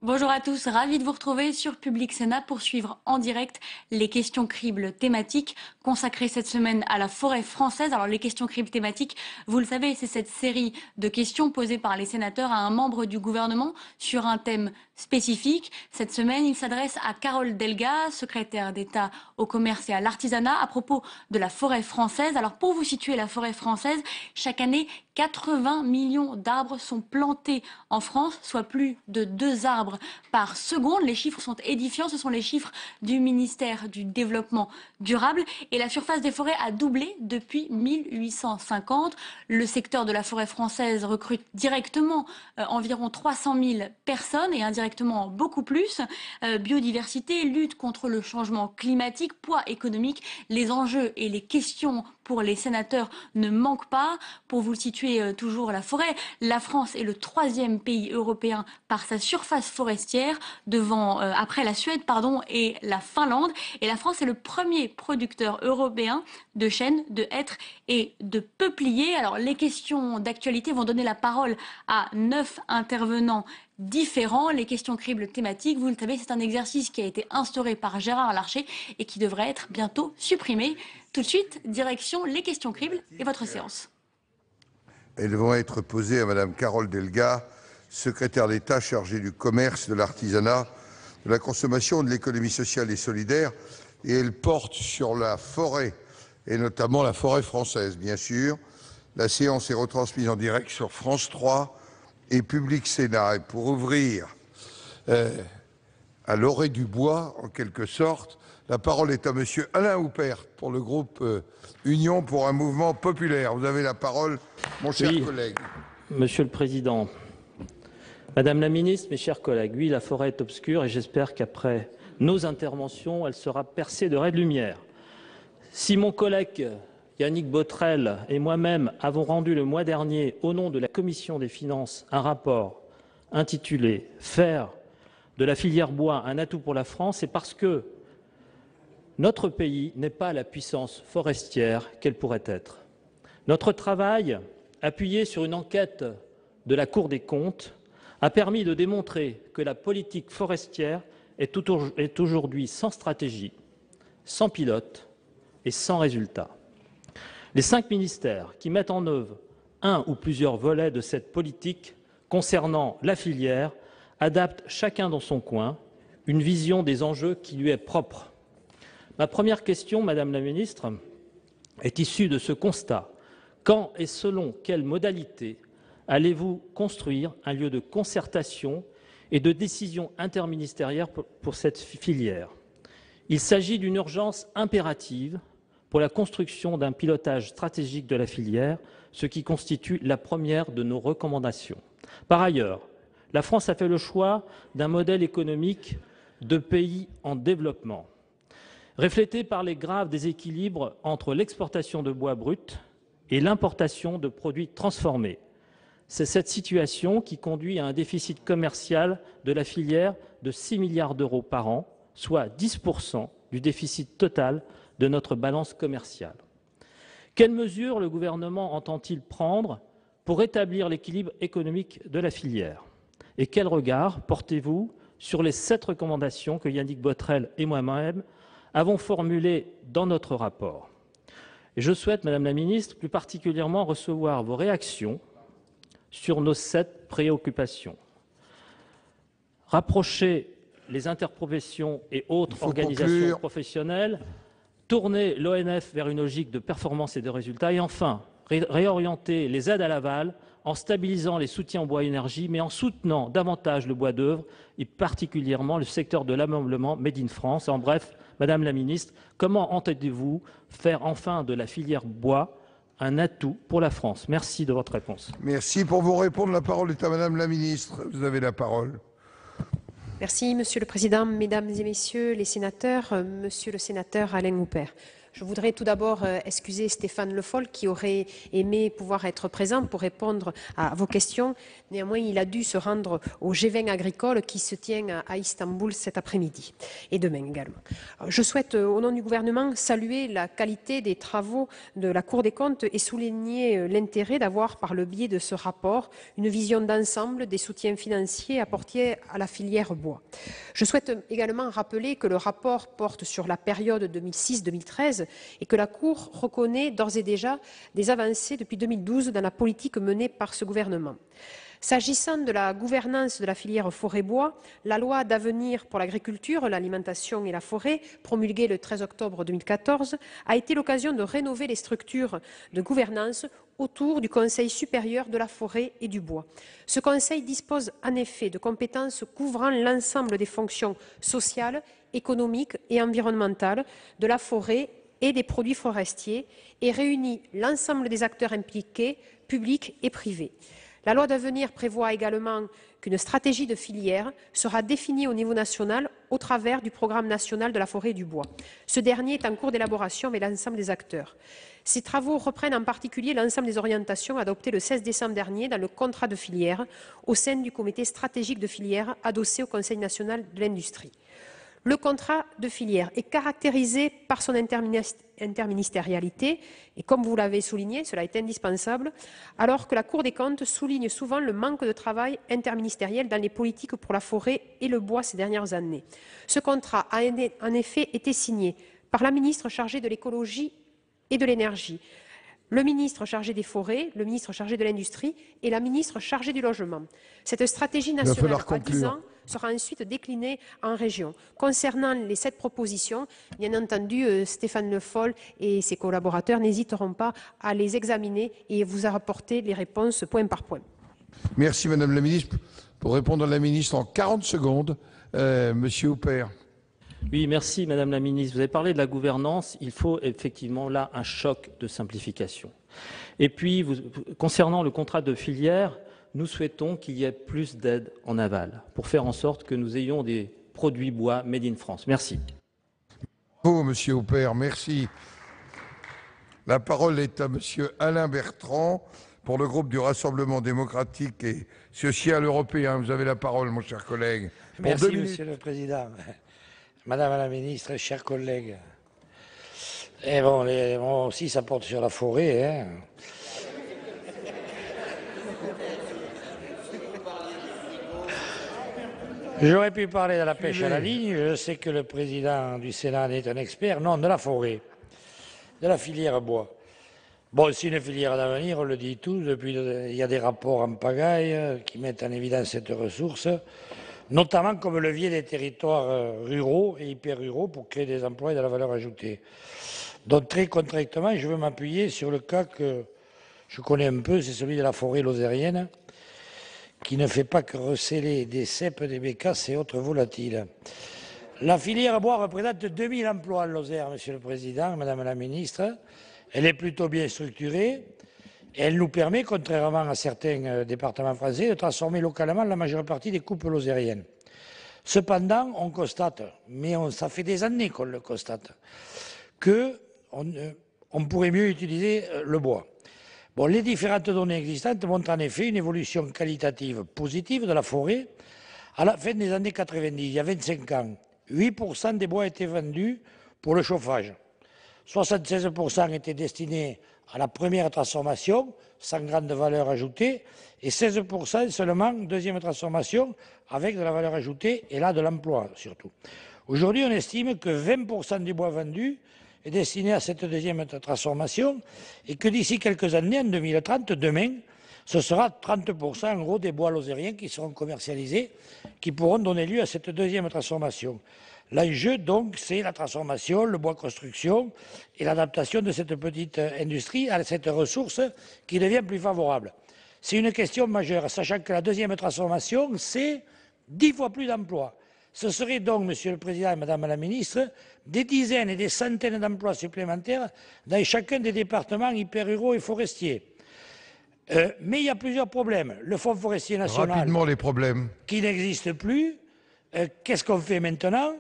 Bonjour à tous, ravi de vous retrouver sur Public Sénat pour suivre en direct les questions cribles thématiques consacrées cette semaine à la forêt française. Alors les questions cribles thématiques, vous le savez, c'est cette série de questions posées par les sénateurs à un membre du gouvernement sur un thème spécifique. Cette semaine, il s'adresse à Carole Delga, secrétaire d'État au commerce et à l'artisanat, à propos de la forêt française. Alors pour vous situer la forêt française, chaque année, 80 millions d'arbres sont plantés en France, soit plus de 2 arbres par seconde. Les chiffres sont édifiants, ce sont les chiffres du ministère du Développement durable. Et la surface des forêts a doublé depuis 1850. Le secteur de la forêt française recrute directement environ 300 000 personnes et indirectement beaucoup plus. Biodiversité, lutte contre le changement climatique, poids économique, les enjeux et les questions pour les sénateurs ne manquent pas. Pour vous situer toujours la forêt, la France est le 3e pays européen par sa surface forestière, après la Suède et la Finlande. Et la France est le premier producteur européen de chênes, de hêtres et de peupliers. Alors les questions d'actualité vont donner la parole à 9 intervenants différents. Les questions cribles thématiques, vous le savez, c'est un exercice qui a été instauré par Gérard Larcher et qui devrait être bientôt supprimé. Tout de suite, direction les questions cribles et votre séance. Elles vont être posées à Madame Carole Delga, secrétaire d'État chargée du commerce, de l'artisanat, de la consommation et de l'économie sociale et solidaire. Et elles portent sur la forêt, et notamment la forêt française, bien sûr. La séance est retransmise en direct sur France 3 et Public Sénat. Et pour ouvrir à l'orée du bois, en quelque sorte, la parole est à Monsieur Alain Houpert pour le groupe Union pour un mouvement populaire. Vous avez la parole, mon cher collègue. Monsieur le Président, Madame la Ministre, mes chers collègues, oui, la forêt est obscure et j'espère qu'après nos interventions, elle sera percée de raies de lumière. Si mon collègue Yannick Botrel et moi-même avons rendu le mois dernier, au nom de la Commission des finances, un rapport intitulé « Faire de la filière bois un atout pour la France », c'est parce que notre pays n'est pas la puissance forestière qu'elle pourrait être. Notre travail, appuyé sur une enquête de la Cour des comptes, a permis de démontrer que la politique forestière est aujourd'hui sans stratégie, sans pilote et sans résultat. Les 5 ministères qui mettent en œuvre un ou plusieurs volets de cette politique concernant la filière adaptent chacun dans son coin une vision des enjeux qui lui est propre. Ma première question, Madame la Ministre, est issue de ce constat. Quand et selon quelles modalités allez-vous construire un lieu de concertation et de décision interministérielle pour cette filière? Il s'agit d'une urgence impérative pour la construction d'un pilotage stratégique de la filière, ce qui constitue la première de nos recommandations. Par ailleurs, la France a fait le choix d'un modèle économique de pays en développement, reflété par les graves déséquilibres entre l'exportation de bois brut et l'importation de produits transformés. C'est cette situation qui conduit à un déficit commercial de la filière de 6 milliards d'euros par an, soit 10% du déficit total de notre balance commerciale. Quelles mesures le gouvernement entend-il prendre pour rétablir l'équilibre économique de la filière? Et quel regard portez-vous sur les 7 recommandations que Yannick Botrel et moi-même avons formulées dans notre rapport? Et je souhaite, Madame la Ministre, plus particulièrement recevoir vos réactions sur nos 7 préoccupations. Rapprocher les interprofessions et autres organisations professionnelles, tourner l'ONF vers une logique de performance et de résultats, et enfin, réorienter les aides à l'aval en stabilisant les soutiens au bois énergie, mais en soutenant davantage le bois d'œuvre et particulièrement le secteur de l'ameublement Made in France. En bref, Madame la Ministre, comment entendez-vous faire enfin de la filière bois un atout pour la France? Merci de votre réponse. Merci. Pour vous répondre, la parole est à Madame la Ministre. Vous avez la parole. Merci, Monsieur le Président, Mesdames et Messieurs les sénateurs, Monsieur le sénateur Alain Houpert. Je voudrais tout d'abord excuser Stéphane Le Foll qui aurait aimé pouvoir être présent pour répondre à vos questions. Néanmoins, il a dû se rendre au G20 agricole qui se tient à Istanbul cet après-midi et demain également. Je souhaite, au nom du gouvernement, saluer la qualité des travaux de la Cour des comptes et souligner l'intérêt d'avoir, par le biais de ce rapport, une vision d'ensemble des soutiens financiers apportés à la filière bois. Je souhaite également rappeler que le rapport porte sur la période 2006-2013 et que la Cour reconnaît d'ores et déjà des avancées depuis 2012 dans la politique menée par ce gouvernement. S'agissant de la gouvernance de la filière forêt-bois, la loi d'avenir pour l'agriculture, l'alimentation et la forêt, promulguée le 13 octobre 2014, a été l'occasion de rénover les structures de gouvernance autour du Conseil supérieur de la forêt et du bois. Ce conseil dispose en effet de compétences couvrant l'ensemble des fonctions sociales, économiques et environnementales de la forêt et des produits forestiers et réunit l'ensemble des acteurs impliqués, publics et privés. La loi d'avenir prévoit également qu'une stratégie de filière sera définie au niveau national au travers du programme national de la forêt et du bois. Ce dernier est en cours d'élaboration avec l'ensemble des acteurs. Ces travaux reprennent en particulier l'ensemble des orientations adoptées le 16 décembre dernier dans le contrat de filière au sein du comité stratégique de filière adossé au Conseil national de l'industrie. Le contrat de filière est caractérisé par son interministérialité et, comme vous l'avez souligné, cela est indispensable, alors que la Cour des comptes souligne souvent le manque de travail interministériel dans les politiques pour la forêt et le bois ces dernières années. Ce contrat a en effet été signé par la ministre chargée de l'écologie et de l'énergie, le ministre chargé des forêts, le ministre chargé de l'industrie et la ministre chargée du logement. Cette stratégie nationale à 10 ans sera ensuite déclinée en région. Concernant les 7 propositions, bien entendu, Stéphane Le Foll et ses collaborateurs n'hésiteront pas à les examiner et vous apporter les réponses point par point. Merci Madame la Ministre. Pour répondre à la Ministre en 40 secondes, Monsieur Houpert. Oui, merci Madame la Ministre. Vous avez parlé de la gouvernance. Il faut effectivement là un choc de simplification. Et puis, concernant le contrat de filière, nous souhaitons qu'il y ait plus d'aide en aval pour faire en sorte que nous ayons des produits bois made in France. Merci. Bravo, Monsieur Houpert, merci. La parole est à Monsieur Alain Bertrand pour le groupe du Rassemblement démocratique et social européen. Vous avez la parole, mon cher collègue. Merci, Monsieur le Président. Madame la Ministre, chers collègues. Et bon, moi aussi, ça porte sur la forêt. Hein. J'aurais pu parler de la pêche à la ligne. Je sais que le président du Sénat est un expert. Non, de la forêt, de la filière bois. Bon, c'est une filière d'avenir, on le dit tous. Depuis, il y a des rapports en pagaille qui mettent en évidence cette ressource, notamment comme levier des territoires ruraux et hyper-ruraux pour créer des emplois et de la valeur ajoutée. Donc très concrètement, je veux m'appuyer sur le cas que je connais un peu, c'est celui de la forêt lozérienne, qui ne fait pas que recéler des cèpes, des bécasses et autres volatiles. La filière bois représente 2000 emplois en Lozère, Monsieur le Président, Madame la Ministre. Elle est plutôt bien structurée et elle nous permet, contrairement à certains départements français, de transformer localement la majeure partie des coupes lozériennes. Cependant, on constate, mais ça fait des années qu'on le constate, qu'on pourrait mieux utiliser le bois. Bon, les différentes données existantes montrent en effet une évolution qualitative positive de la forêt. À la fin des années 90, il y a 25 ans, 8% des bois étaient vendus pour le chauffage. 76% étaient destinés à la première transformation, sans grande valeur ajoutée, et 16% seulement deuxième transformation, avec de la valeur ajoutée, et là de l'emploi surtout. Aujourd'hui, on estime que 20% du bois vendu est destiné à cette deuxième transformation, et que d'ici quelques années, en 2030, demain, ce sera 30% en gros des bois lozériens qui seront commercialisés, qui pourront donner lieu à cette deuxième transformation. L'enjeu, donc, c'est la transformation, le bois construction et l'adaptation de cette petite industrie à cette ressource qui devient plus favorable. C'est une question majeure, sachant que la deuxième transformation, c'est 10 fois plus d'emplois. Ce serait donc, Monsieur le Président et Madame la Ministre, des dizaines et des centaines d'emplois supplémentaires dans chacun des départements hyper-ruraux et forestiers. Mais il y a plusieurs problèmes. Le Fonds forestier national, rapidement les problèmes, qui n'existe plus. Qu'est-ce qu'on fait maintenant ?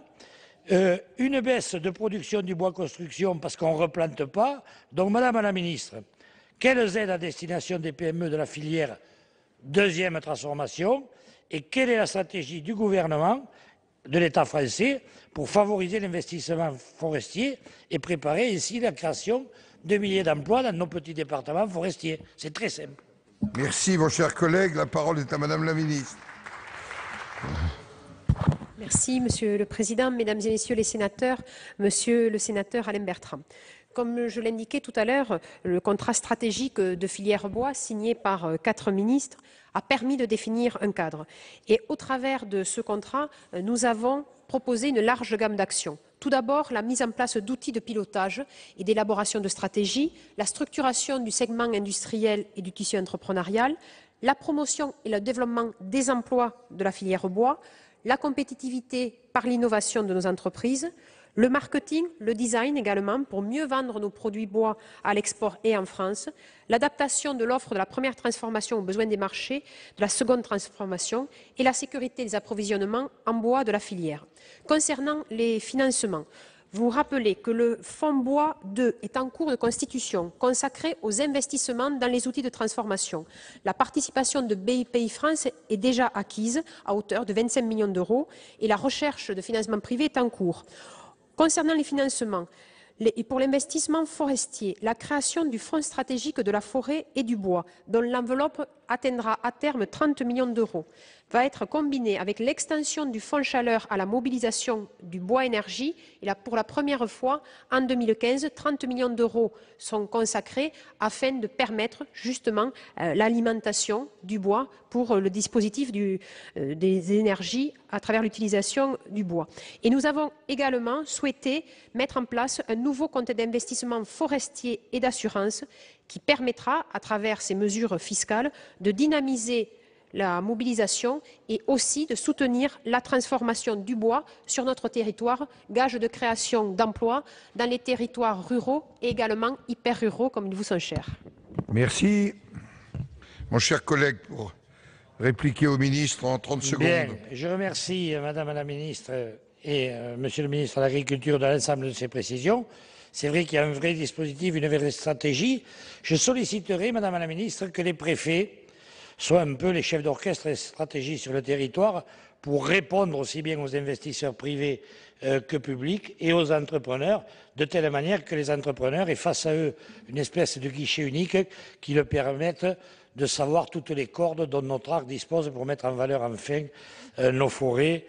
Une baisse de production du bois construction parce qu'on ne replante pas. Donc, Madame la Ministre, quelles aides à destination des PME de la filière deuxième transformation et quelle est la stratégie du gouvernement, de l'État français, pour favoriser l'investissement forestier et préparer ainsi la création de milliers d'emplois dans nos petits départements forestiers? C'est très simple. Merci, mon cher collègue. La parole est à Madame la Ministre. Merci, Monsieur le Président, Mesdames et Messieurs les sénateurs, Monsieur le sénateur Alain Bertrand. Comme je l'indiquais tout à l'heure, le contrat stratégique de filière bois signé par 4 ministres a permis de définir un cadre. Et au travers de ce contrat, nous avons proposé une large gamme d'actions. Tout d'abord, la mise en place d'outils de pilotage et d'élaboration de stratégies, la structuration du segment industriel et du tissu entrepreneurial, la promotion et le développement des emplois de la filière bois, la compétitivité par l'innovation de nos entreprises, le marketing, le design également, pour mieux vendre nos produits bois à l'export et en France, l'adaptation de l'offre de la première transformation aux besoins des marchés, de la seconde transformation et la sécurité des approvisionnements en bois de la filière. Concernant les financements, vous rappelez que le Fonds Bois 2 est en cours de constitution, consacré aux investissements dans les outils de transformation. La participation de BPI France est déjà acquise à hauteur de 25 millions d'euros et la recherche de financement privé est en cours. Concernant les financements, et pour l'investissement forestier, la création du Fonds stratégique de la forêt et du bois, dont l'enveloppe atteindra à terme 30 millions d'euros, va être combinée avec l'extension du Fonds chaleur à la mobilisation du bois énergie. Et là, pour la première fois, en 2015, 30 millions d'euros sont consacrés afin de permettre justement l'alimentation du bois pour le dispositif des énergies à travers l'utilisation du bois. Et nous avons également souhaité mettre en place un nouveau compte d'investissement forestier et d'assurance qui permettra, à travers ces mesures fiscales, de dynamiser la mobilisation et aussi de soutenir la transformation du bois sur notre territoire, gage de création d'emplois dans les territoires ruraux et également hyper ruraux comme ils vous sont chers. Merci. Mon cher collègue, pour répliquer au ministre en 30 secondes. Bien, je remercie Madame la Ministre et Monsieur le Ministre de l'Agriculture de l'ensemble de ces précisions. C'est vrai qu'il y a un vrai dispositif, une vraie stratégie. Je solliciterai, Madame la Ministre, que les préfets soient un peu les chefs d'orchestre et stratégie sur le territoire pour répondre aussi bien aux investisseurs privés que publics et aux entrepreneurs, de telle manière que les entrepreneurs aient face à eux une espèce de guichet unique qui leur permette de savoir toutes les cordes dont notre arc dispose pour mettre en valeur enfin nos forêts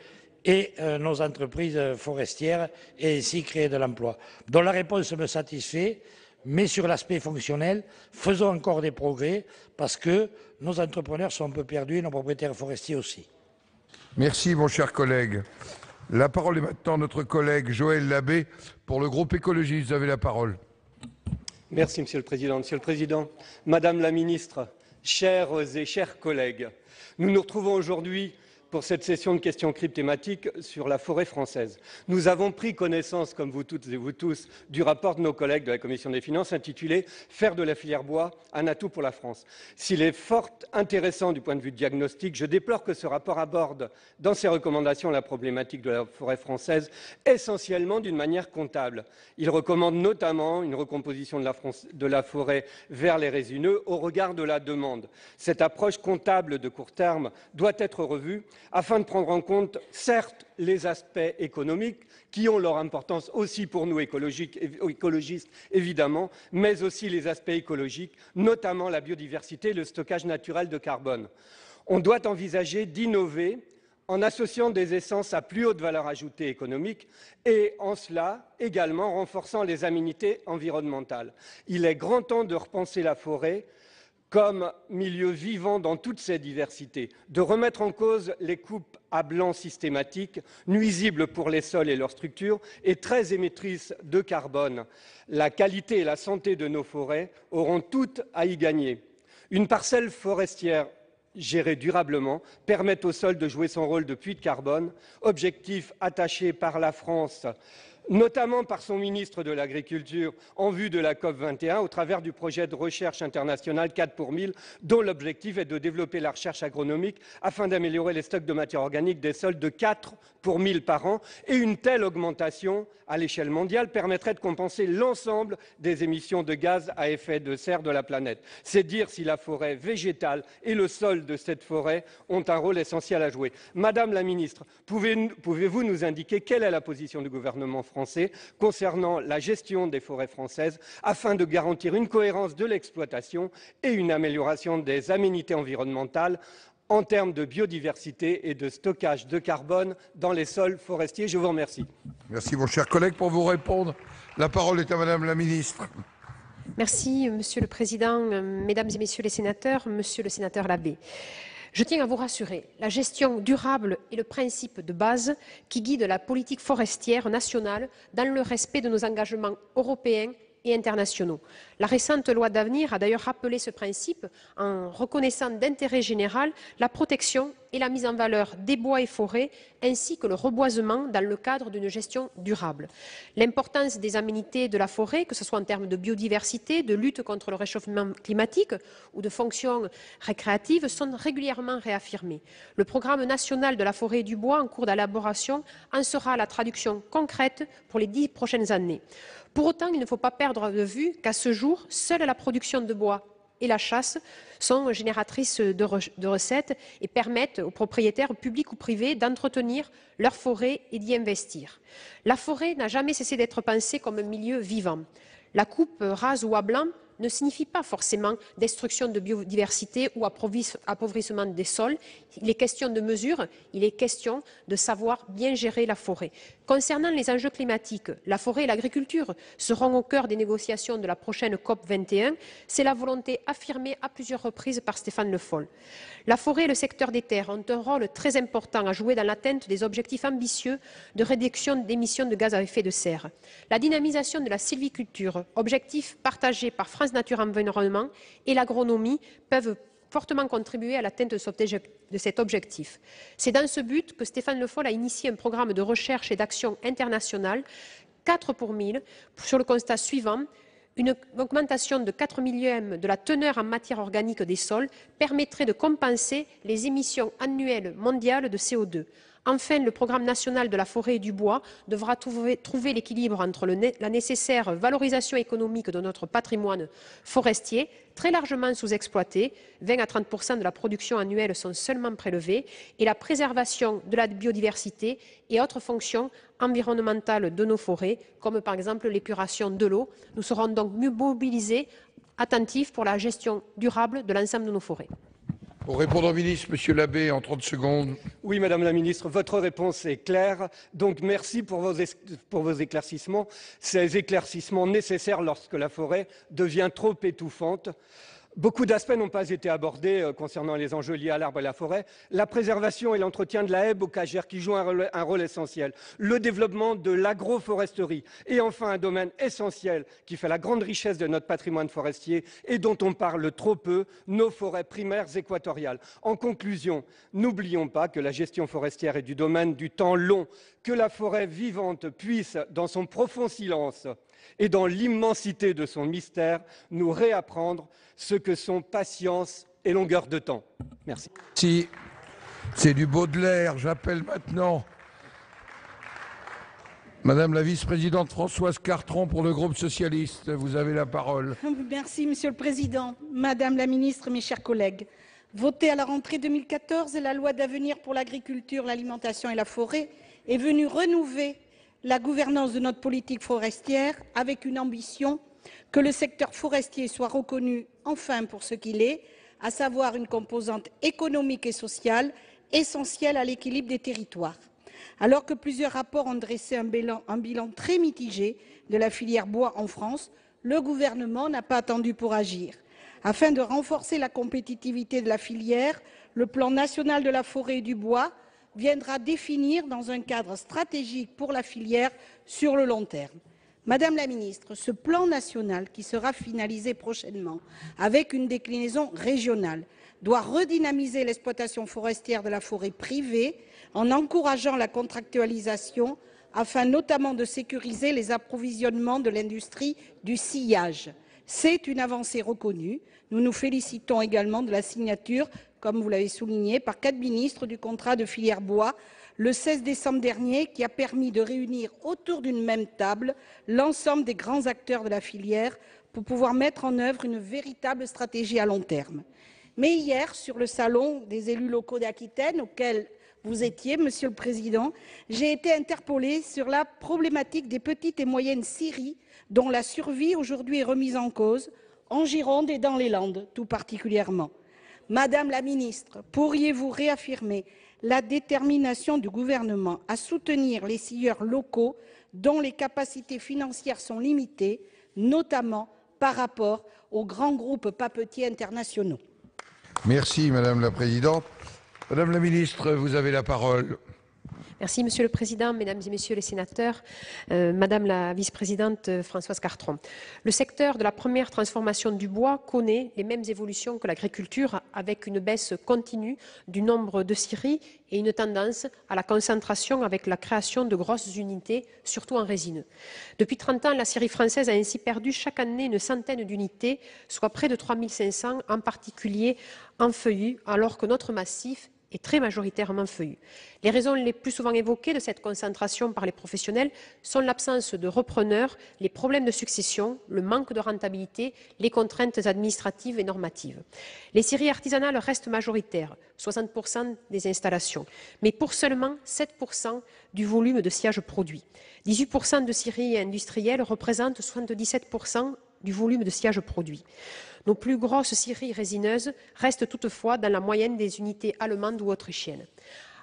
et nos entreprises forestières et ainsi créer de l'emploi. Donc la réponse me satisfait, mais sur l'aspect fonctionnel, faisons encore des progrès parce que nos entrepreneurs sont un peu perdus et nos propriétaires forestiers aussi. Merci, mon cher collègue. La parole est maintenant à notre collègue Joël Labbé pour le groupe écologiste. Vous avez la parole. Merci, Monsieur le Président. Monsieur le Président, Madame la Ministre, chères et chers collègues, nous nous retrouvons aujourd'hui pour cette session de questions-cripes thématiques sur la forêt française. Nous avons pris connaissance, comme vous toutes et vous tous, du rapport de nos collègues de la Commission des finances intitulé « Faire de la filière bois un atout pour la France ». S'il est fort intéressant du point de vue diagnostic, je déplore que ce rapport aborde dans ses recommandations la problématique de la forêt française essentiellement d'une manière comptable. Il recommande notamment une recomposition de la forêt vers les résineux au regard de la demande. Cette approche comptable de court terme doit être revue afin de prendre en compte, certes, les aspects économiques, qui ont leur importance aussi pour nous écologistes, évidemment, mais aussi les aspects écologiques, notamment la biodiversité et le stockage naturel de carbone. On doit envisager d'innover en associant des essences à plus haute valeur ajoutée économique et en cela également renforçant les aménités environnementales. Il est grand temps de repenser la forêt comme milieu vivant dans toute ses diversités, de remettre en cause les coupes à blanc systématiques, nuisibles pour les sols et leurs structures et très émettrices de carbone. La qualité et la santé de nos forêts auront toutes à y gagner. Une parcelle forestière gérée durablement permet au sol de jouer son rôle de puits de carbone, objectif attaché par la France notamment par son ministre de l'Agriculture en vue de la COP21 au travers du projet de recherche internationale 4 pour 1000, dont l'objectif est de développer la recherche agronomique afin d'améliorer les stocks de matière organique des sols de 4 pour 1000 par an. Et une telle augmentation à l'échelle mondiale permettrait de compenser l'ensemble des émissions de gaz à effet de serre de la planète. C'est dire si la forêt végétale et le sol de cette forêt ont un rôle essentiel à jouer. Madame la ministre, pouvez-vous nous indiquer quelle est la position du gouvernement français concernant la gestion des forêts françaises afin de garantir une cohérence de l'exploitation et une amélioration des aménités environnementales en termes de biodiversité et de stockage de carbone dans les sols forestiers? Je vous remercie. Merci, mon cher collègue. Pour vous répondre, la parole est à Madame la ministre. Merci, Monsieur le Président, Mesdames et Messieurs les sénateurs, Monsieur le sénateur Labbé. Je tiens à vous rassurer, la gestion durable est le principe de base qui guide la politique forestière nationale dans le respect de nos engagements européens et internationaux. La récente loi d'avenir a d'ailleurs rappelé ce principe en reconnaissant d'intérêt général la protection et la mise en valeur des bois et forêts ainsi que le reboisement dans le cadre d'une gestion durable. L'importance des aménités de la forêt, que ce soit en termes de biodiversité, de lutte contre le réchauffement climatique ou de fonctions récréatives, sont régulièrement réaffirmées. Le programme national de la forêt et du bois en cours d'élaboration en sera la traduction concrète pour les 10 prochaines années. Pour autant, il ne faut pas perdre de vue qu'à ce jour, seule la production de bois et la chasse sont génératrices de recettes et permettent aux propriétaires publics ou privés d'entretenir leur forêt et d'y investir. La forêt n'a jamais cessé d'être pensée comme un milieu vivant. La coupe rase ou à blanc ne signifie pas forcément destruction de biodiversité ou appauvrissement des sols. Il est question de mesure, il est question de savoir bien gérer la forêt. Concernant les enjeux climatiques, la forêt et l'agriculture seront au cœur des négociations de la prochaine COP21. C'est la volonté affirmée à plusieurs reprises par Stéphane Le Foll. La forêt et le secteur des terres ont un rôle très important à jouer dans l'atteinte des objectifs ambitieux de réduction d'émissions de gaz à effet de serre. La dynamisation de la sylviculture, objectif partagé par France Nature Environnement et l'agronomie, peuvent fortement contribuer à l'atteinte de cet objectif. C'est dans ce but que Stéphane Le Foll a initié un programme de recherche et d'action internationale 4 pour 1000 sur le constat suivant. Une augmentation de 4 millième de la teneur en matière organique des sols permettrait de compenser les émissions annuelles mondiales de CO2. Enfin, le programme national de la forêt et du bois devra trouver l'équilibre entre la nécessaire valorisation économique de notre patrimoine forestier, très largement sous-exploité, 20 à 30% de la production annuelle sont seulement prélevés, et la préservation de la biodiversité et autres fonctions environnementales de nos forêts, comme par exemple l'épuration de l'eau. Nous serons donc mieux mobilisés, attentifs pour la gestion durable de l'ensemble de nos forêts. Pour répondre au ministre, Monsieur Labbé, en 30 secondes. Oui, Madame la Ministre, votre réponse est claire. Donc, merci pour vos éclaircissements. Ces éclaircissements nécessaires lorsque la forêt devient trop étouffante. Beaucoup d'aspects n'ont pas été abordés concernant les enjeux liés à l'arbre et la forêt. La préservation et l'entretien de la haie bocagère qui joue un rôle essentiel. Le développement de l'agroforesterie. Et enfin, un domaine essentiel qui fait la grande richesse de notre patrimoine forestier et dont on parle trop peu, nos forêts primaires équatoriales. En conclusion, n'oublions pas que la gestion forestière est du domaine du temps long, que la forêt vivante puisse, dans son profond silence et dans l'immensité de son mystère, nous réapprendre ce que sont patience et longueur de temps. Merci. Si c'est du Baudelaire, j'appelle maintenant Madame la vice-présidente Françoise Cartron pour le groupe socialiste. Vous avez la parole. Merci, Monsieur le Président. Madame la Ministre, mes chers collègues, votée à la rentrée 2014, la loi d'avenir pour l'agriculture, l'alimentation et la forêt est venue renouveler la gouvernance de notre politique forestière avec une ambition que le secteur forestier soit reconnu enfin pour ce qu'il est, à savoir une composante économique et sociale essentielle à l'équilibre des territoires. Alors que plusieurs rapports ont dressé un bilan très mitigé de la filière bois en France, le gouvernement n'a pas attendu pour agir. Afin de renforcer la compétitivité de la filière, le plan national de la forêt et du bois viendra définir dans un cadre stratégique pour la filière sur le long terme. Madame la Ministre, ce plan national qui sera finalisé prochainement avec une déclinaison régionale doit redynamiser l'exploitation forestière de la forêt privée en encourageant la contractualisation afin notamment de sécuriser les approvisionnements de l'industrie du sillage. C'est une avancée reconnue. Nous nous félicitons également de la signature, comme vous l'avez souligné, par 4 ministres du contrat de filière bois le 16 décembre dernier, qui a permis de réunir autour d'une même table l'ensemble des grands acteurs de la filière pour pouvoir mettre en œuvre une véritable stratégie à long terme. Mais hier, sur le salon des élus locaux d'Aquitaine, auquel vous étiez, Monsieur le Président, j'ai été interpellée sur la problématique des petites et moyennes scieries dont la survie aujourd'hui est remise en cause, en Gironde et dans les Landes tout particulièrement. Madame la ministre, pourriez-vous réaffirmer la détermination du gouvernement à soutenir les scieurs locaux dont les capacités financières sont limitées, notamment par rapport aux grands groupes papetiers internationaux? Merci Madame la Présidente. Madame la Ministre, vous avez la parole. Merci Monsieur le Président, Mesdames et Messieurs les sénateurs, Madame la Vice-présidente Françoise Cartron. Le secteur de la première transformation du bois connaît les mêmes évolutions que l'agriculture, avec une baisse continue du nombre de scieries et une tendance à la concentration avec la création de grosses unités, surtout en résineux. Depuis 30 ans, la scierie française a ainsi perdu chaque année une centaine d'unités, soit près de 3500, en particulier en feuillus, alors que notre massif est très majoritairement feuillu. Les raisons les plus souvent évoquées de cette concentration par les professionnels sont l'absence de repreneurs, les problèmes de succession, le manque de rentabilité, les contraintes administratives et normatives. Les scieries artisanales restent majoritaires, 60% des installations, mais pour seulement 7% du volume de sciage produit. 18% de scieries industrielles représentent 77% du volume de sciage produit. Nos plus grosses scieries résineuses restent toutefois dans la moyenne des unités allemandes ou autrichiennes.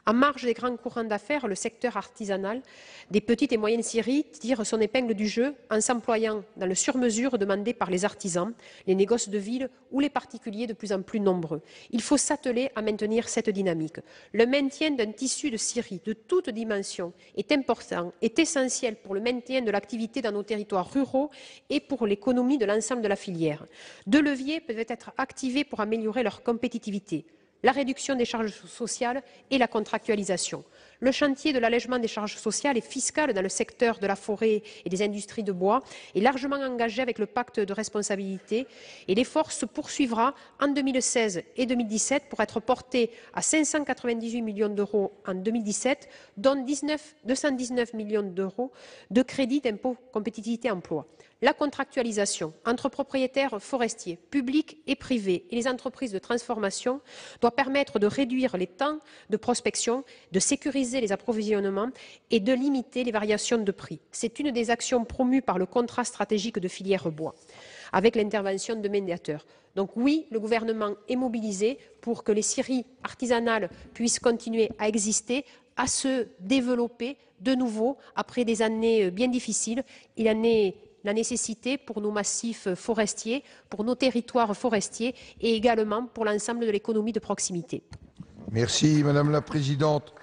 En marge des grands courants d'affaires, le secteur artisanal des petites et moyennes scieries tire son épingle du jeu en s'employant dans le sur-mesure demandé par les artisans, les négoces de ville ou les particuliers de plus en plus nombreux. Il faut s'atteler à maintenir cette dynamique. Le maintien d'un tissu de scieries de toute dimension est important, est essentiel pour le maintien de l'activité dans nos territoires ruraux et pour l'économie de l'ensemble de la filière. 2 leviers peuvent être activés pour améliorer leur compétitivité: la réduction des charges sociales et la contractualisation. Le chantier de l'allègement des charges sociales et fiscales dans le secteur de la forêt et des industries de bois est largement engagé avec le pacte de responsabilité et l'effort se poursuivra en 2016 et 2017 pour être porté à 598 millions d'euros en 2017, dont 219 millions d'euros de crédit d'impôt compétitivité emploi. La contractualisation entre propriétaires forestiers, publics et privés et les entreprises de transformation doit permettre de réduire les temps de prospection, de sécuriser les approvisionnements et de limiter les variations de prix. C'est une des actions promues par le contrat stratégique de filière bois, avec l'intervention de médiateurs. Donc oui, le gouvernement est mobilisé pour que les scieries artisanales puissent continuer à exister, à se développer de nouveau après des années bien difficiles. Il en est la nécessité pour nos massifs forestiers, pour nos territoires forestiers et également pour l'ensemble de l'économie de proximité. Merci Madame la Présidente.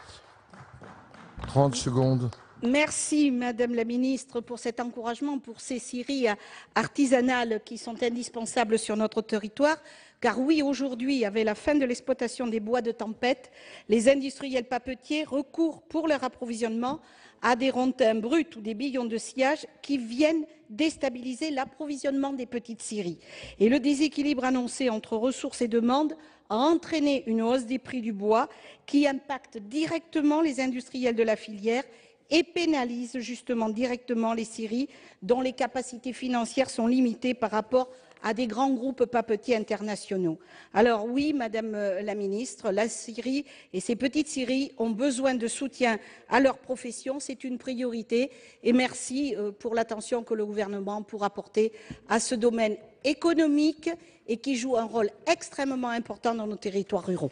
30 secondes. Merci Madame la Ministre pour cet encouragement pour ces scieries artisanales qui sont indispensables sur notre territoire. Car oui, aujourd'hui, avec la fin de l'exploitation des bois de tempête, les industriels papetiers recourent pour leur approvisionnement à des rondins bruts ou des billons de sciage qui viennent déstabiliser l'approvisionnement des petites scieries. Et le déséquilibre annoncé entre ressources et demandes a entraîné une hausse des prix du bois qui impacte directement les industriels de la filière et pénalise justement directement les scieries dont les capacités financières sont limitées par rapport à des grands groupes papetiers internationaux. Alors oui, Madame la Ministre, la scierie et ces petites scieries ont besoin de soutien à leur profession, c'est une priorité et merci pour l'attention que le gouvernement pourra apporter à ce domaine économique et qui joue un rôle extrêmement important dans nos territoires ruraux.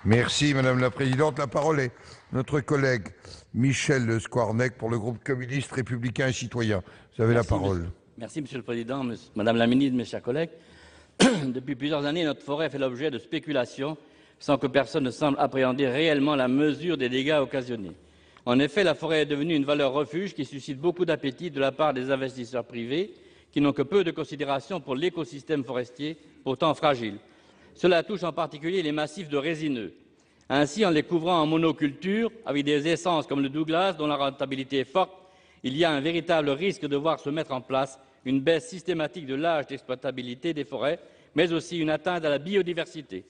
Merci Madame la Présidente. La parole est notre collègue Michel Squarnec pour le groupe communiste républicain et citoyen. Vous avez la parole. Merci Monsieur le Président, Madame la Ministre, mes chers collègues. Depuis plusieurs années, notre forêt fait l'objet de spéculations sans que personne ne semble appréhender réellement la mesure des dégâts occasionnés. En effet, la forêt est devenue une valeur refuge qui suscite beaucoup d'appétit de la part des investisseurs privés qui n'ont que peu de considération pour l'écosystème forestier, pourtant fragile. Cela touche en particulier les massifs de résineux. Ainsi, en les couvrant en monoculture, avec des essences comme le Douglas, dont la rentabilité est forte, il y a un véritable risque de voir se mettre en place une baisse systématique de l'âge d'exploitabilité des forêts, mais aussi une atteinte à la biodiversité.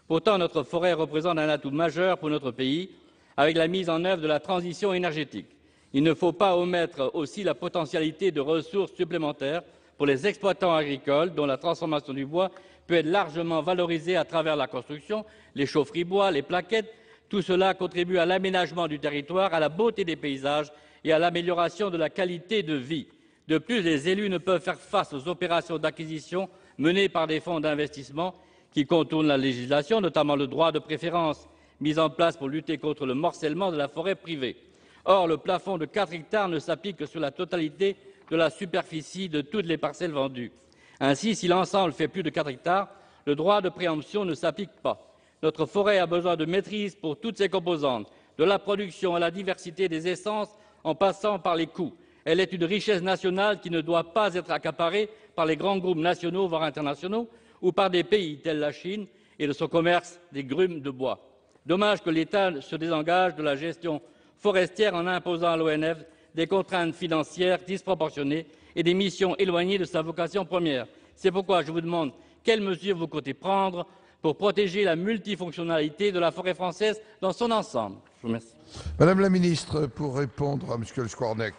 Pourtant, notre forêt représente un atout majeur pour notre pays, avec la mise en œuvre de la transition énergétique. Il ne faut pas omettre aussi la potentialité de ressources supplémentaires pour les exploitants agricoles, dont la transformation du bois peut être largement valorisée à travers la construction, les chaufferies bois, les plaquettes. Tout cela contribue à l'aménagement du territoire, à la beauté des paysages et à l'amélioration de la qualité de vie. De plus, les élus ne peuvent faire face aux opérations d'acquisition menées par des fonds d'investissement qui contournent la législation, notamment le droit de préférence mis en place pour lutter contre le morcellement de la forêt privée. Or, le plafond de 4 hectares ne s'applique que sur la totalité de la superficie de toutes les parcelles vendues. Ainsi, si l'ensemble fait plus de 4 hectares, le droit de préemption ne s'applique pas. Notre forêt a besoin de maîtrise pour toutes ses composantes, de la production à la diversité des essences en passant par les coûts. Elle est une richesse nationale qui ne doit pas être accaparée par les grands groupes nationaux, voire internationaux, ou par des pays tels la Chine et de son commerce des grumes de bois. Dommage que l'État se désengage de la gestion forestière en imposant à l'ONF des contraintes financières disproportionnées et des missions éloignées de sa vocation première. C'est pourquoi je vous demande quelles mesures vous comptez prendre pour protéger la multifonctionnalité de la forêt française dans son ensemble. Je vous remercie. Madame la ministre, pour répondre à M. Le Squarnec.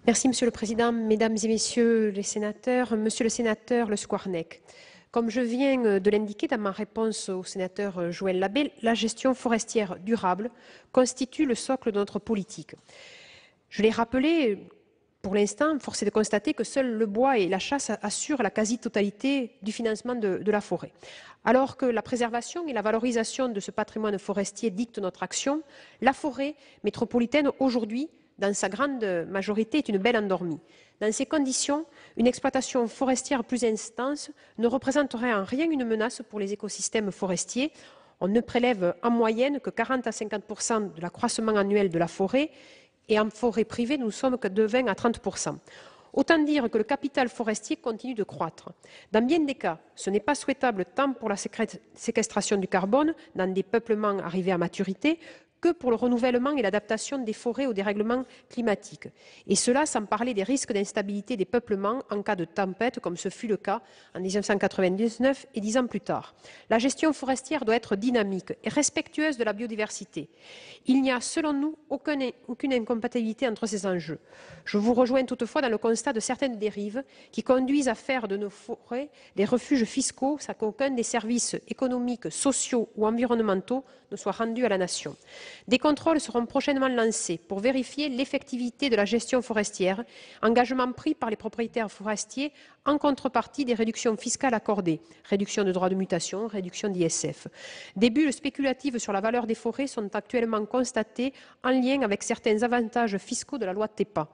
Merci, Monsieur le Président. Mesdames et Messieurs les sénateurs, Monsieur le sénateur Le Squarnec, comme je viens de l'indiquer dans ma réponse au sénateur Joël Labbé, la gestion forestière durable constitue le socle de notre politique. Je l'ai rappelé, pour l'instant, force est de constater que seul le bois et la chasse assurent la quasi-totalité du financement de la forêt. Alors que la préservation et la valorisation de ce patrimoine forestier dictent notre action, la forêt métropolitaine, aujourd'hui, dans sa grande majorité, est une belle endormie. Dans ces conditions, une exploitation forestière plus intense ne représenterait en rien une menace pour les écosystèmes forestiers. On ne prélève en moyenne que 40 à 50% de l'accroissement annuel de la forêt, et en forêt privée, nous sommes que de 20 à 30%. Autant dire que le capital forestier continue de croître. Dans bien des cas, ce n'est pas souhaitable tant pour la séquestration du carbone dans des peuplements arrivés à maturité que pour le renouvellement et l'adaptation des forêts au dérèglement climatique. Et cela sans parler des risques d'instabilité des peuplements en cas de tempête, comme ce fut le cas en 1999 et 10 ans plus tard. La gestion forestière doit être dynamique et respectueuse de la biodiversité. Il n'y a, selon nous, aucune incompatibilité entre ces enjeux. Je vous rejoins toutefois dans le constat de certaines dérives qui conduisent à faire de nos forêts des refuges fiscaux sans qu'aucun des services économiques, sociaux ou environnementaux ne soit rendu à la nation. Des contrôles seront prochainement lancés pour vérifier l'effectivité de la gestion forestière, engagement pris par les propriétaires forestiers en contrepartie des réductions fiscales accordées, réduction de droits de mutation, réduction d'ISF. Des bulles spéculatives sur la valeur des forêts sont actuellement constatées en lien avec certains avantages fiscaux de la loi TEPA.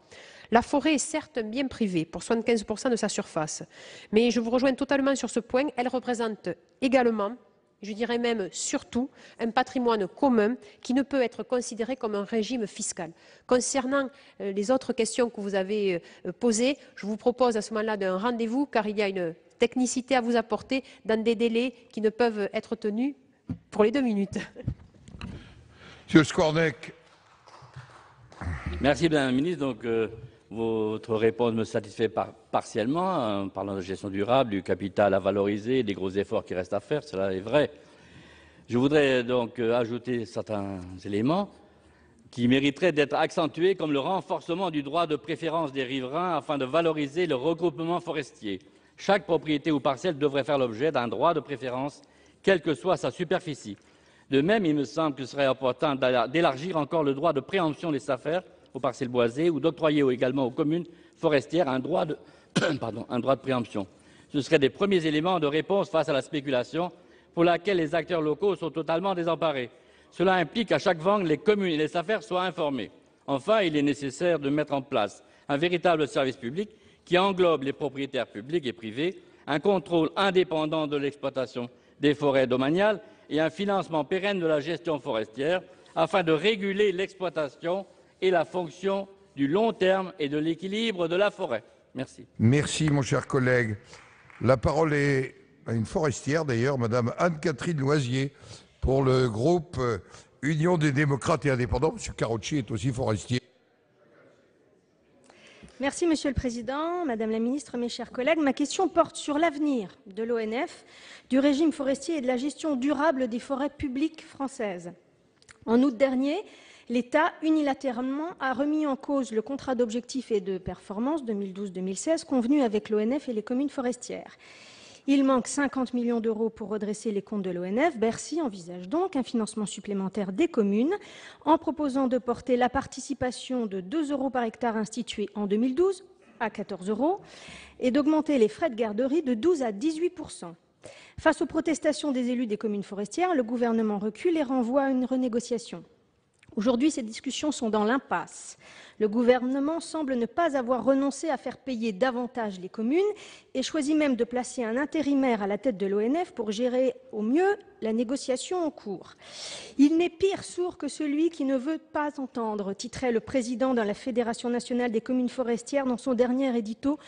La forêt est certes un bien privé pour 75% de sa surface, mais je vous rejoins totalement sur ce point, elle représente également, je dirais même surtout, un patrimoine commun qui ne peut être considéré comme un régime fiscal. Concernant les autres questions que vous avez posées, je vous propose à ce moment-là d'un rendez-vous car il y a une technicité à vous apporter dans des délais qui ne peuvent être tenus pour les 2 minutes. Monsieur Squarnec. Merci, Madame la Ministre. Donc, votre réponse me satisfait partiellement, en parlant de gestion durable, du capital à valoriser, des gros efforts qui restent à faire, cela est vrai. Je voudrais donc ajouter certains éléments qui mériteraient d'être accentués, comme le renforcement du droit de préférence des riverains afin de valoriser le regroupement forestier. Chaque propriété ou parcelle devrait faire l'objet d'un droit de préférence, quelle que soit sa superficie. De même, il me semble que ce serait important d'élargir encore le droit de préemption des SAFER aux parcelles boisées ou d'octroyer également aux communes forestières un droit de, un droit de préemption. Ce seraient des premiers éléments de réponse face à la spéculation pour laquelle les acteurs locaux sont totalement désemparés. Cela implique qu'à chaque vente, les communes et les SAFER soient informés. Enfin, il est nécessaire de mettre en place un véritable service public qui englobe les propriétaires publics et privés, un contrôle indépendant de l'exploitation des forêts domaniales et un financement pérenne de la gestion forestière afin de réguler l'exploitation et la fonction du long terme et de l'équilibre de la forêt. Merci. Merci, mon cher collègue. La parole est à une forestière d'ailleurs, Madame Anne-Catherine Loisier, pour le groupe Union des démocrates et indépendants. Monsieur Karoutchi est aussi forestier. Merci Monsieur le Président, Madame la Ministre, mes chers collègues. Ma question porte sur l'avenir de l'ONF, du régime forestier et de la gestion durable des forêts publiques françaises. En août dernier, l'État, unilatéralement, a remis en cause le contrat d'objectifs et de performance 2012-2016 convenu avec l'ONF et les communes forestières. Il manque 50 millions d'euros pour redresser les comptes de l'ONF. Bercy envisage donc un financement supplémentaire des communes en proposant de porter la participation de 2 euros par hectare instituée en 2012 à 14 euros et d'augmenter les frais de garderie de 12 à 18%. Face aux protestations des élus des communes forestières, le gouvernement recule et renvoie à une renégociation. Aujourd'hui, ces discussions sont dans l'impasse. Le gouvernement semble ne pas avoir renoncé à faire payer davantage les communes et choisit même de placer un intérimaire à la tête de l'ONF pour gérer au mieux la négociation en cours. Il n'est pire sourd que celui qui ne veut pas entendre, titrait le président de la Fédération nationale des communes forestières dans son dernier édito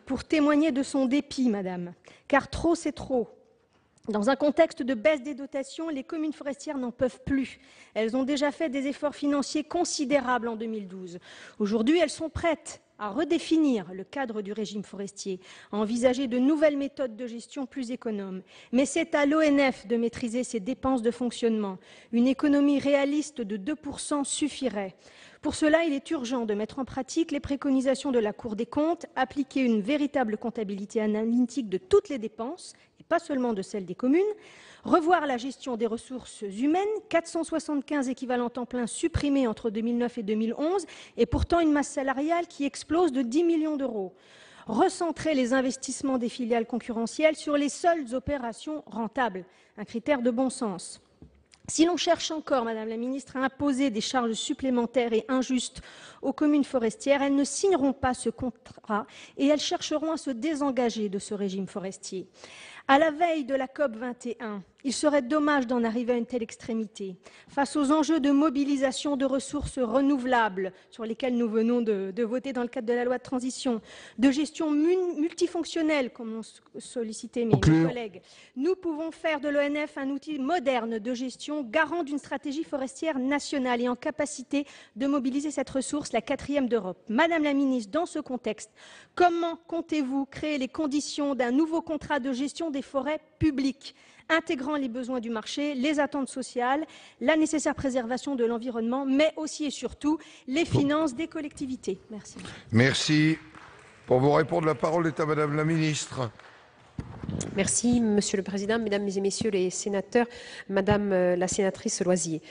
pour témoigner de son dépit, madame. Car trop, c'est trop. Dans un contexte de baisse des dotations, les communes forestières n'en peuvent plus. Elles ont déjà fait des efforts financiers considérables en 2012. Aujourd'hui, elles sont prêtes à redéfinir le cadre du régime forestier, à envisager de nouvelles méthodes de gestion plus économes. Mais c'est à l'ONF de maîtriser ses dépenses de fonctionnement. Une économie réaliste de 2% suffirait. Pour cela, il est urgent de mettre en pratique les préconisations de la Cour des comptes, appliquer une véritable comptabilité analytique de toutes les dépenses, et pas seulement de celles des communes, revoir la gestion des ressources humaines, 475 équivalents temps plein supprimés entre 2009 et 2011, et pourtant une masse salariale qui explose de 10 millions d'euros. Recentrer les investissements des filiales concurrentielles sur les seules opérations rentables, un critère de bon sens. Si l'on cherche encore, Madame la Ministre, à imposer des charges supplémentaires et injustes aux communes forestières, elles ne signeront pas ce contrat et elles chercheront à se désengager de ce régime forestier. À la veille de la COP 21, il serait dommage d'en arriver à une telle extrémité. Face aux enjeux de mobilisation de ressources renouvelables sur lesquels nous venons de voter dans le cadre de la loi de transition, de gestion multifonctionnelle, comme l'ont sollicité mes collègues, nous pouvons faire de l'ONF un outil moderne de gestion, garant d'une stratégie forestière nationale et en capacité de mobiliser cette ressource, la 4e d'Europe. Madame la Ministre, dans ce contexte, comment comptez-vous créer les conditions d'un nouveau contrat de gestion des forêts publiques, intégrant les besoins du marché, les attentes sociales, la nécessaire préservation de l'environnement, mais aussi et surtout les finances des collectivités. Merci. Merci. Pour vous répondre, la parole est à Madame la Ministre. Merci, Monsieur le Président, Mesdames et Messieurs les sénateurs, Madame la sénatrice Loisier.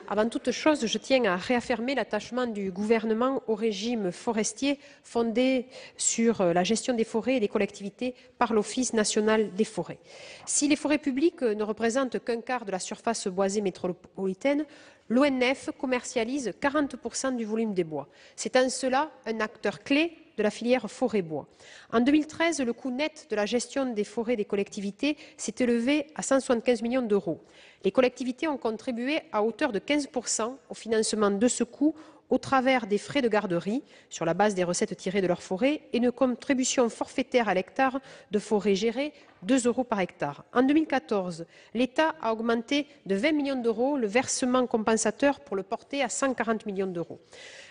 Avant toute chose, je tiens à réaffirmer l'attachement du gouvernement au régime forestier fondé sur la gestion des forêts et des collectivités par l'Office national des forêts. Si les forêts publiques ne représentent qu'un quart de la surface boisée métropolitaine, l'ONF commercialise 40% du volume des bois. C'est en cela un acteur clé de la filière forêt-bois. En 2013, le coût net de la gestion des forêts des collectivités s'est élevé à 175 millions d'euros. Les collectivités ont contribué à hauteur de 15% au financement de ce coût au travers des frais de garderie sur la base des recettes tirées de leur forêt et une contribution forfaitaire à l'hectare de forêt gérée, 2 euros par hectare. En 2014, l'État a augmenté de 20 millions d'euros le versement compensateur pour le porter à 140 millions d'euros.